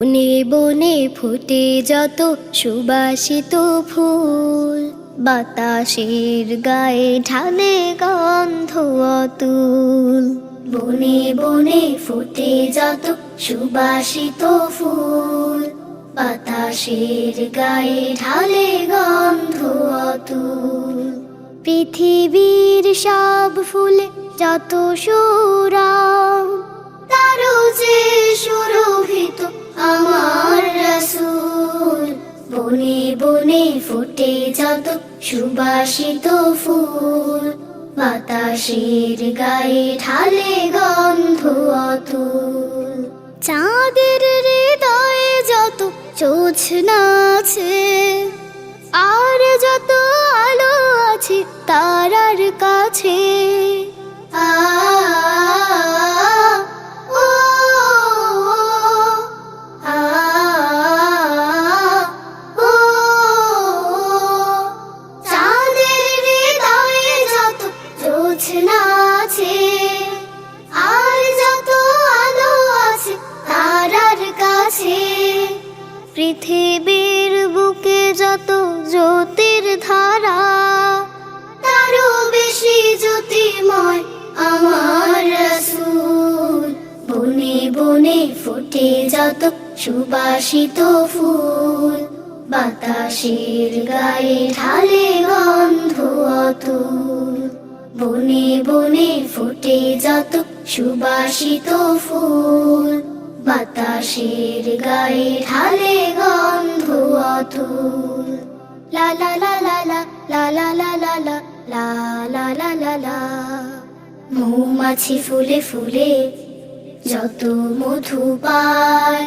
বনে বনে ফুটে যত সুবাসিত ফুল, বাতাসের গায়ে ঢালে গন্ধ অতুল। বনে বনে ফুটে যত সুবাসিত ফুল, বাতাসের গায়ে ঢালে গন্ধ অতুল। পৃথিবীর সব ফুলে যত সুরাম, তারও যে সুরভিত আমার রাসূল। বনে বনে ফুটে যত সুবাসিত ফুল, বাতাসের গায়ে ঢালে গন্ধ অতুল। চাঁদের হৃদয়ে যত জোছনা আছে, আর যত আলো আছে তারার কাছে। আছে আর যত আলো আছে তারার কাছে। পৃথিবীর বুকে যত জ্যোতির ধারা, তারও বেশি জ্যোতির্ময় আমার রাসূল। বনে বনে ফুটে যত সুবাসিত ফুল, বাতাসের গায়ে ঢালে গন্ধ অতুল। বনে বনে ফুটে যত সুবাসিত ফুল, বাতাসের গায়ে ঢালে গন্ধ অতুল। লা লা লা লা লা লা লা লা লা লা লা লা লা লা লা। মৌমাছি ফুলে ফুলে যত মধু পায়,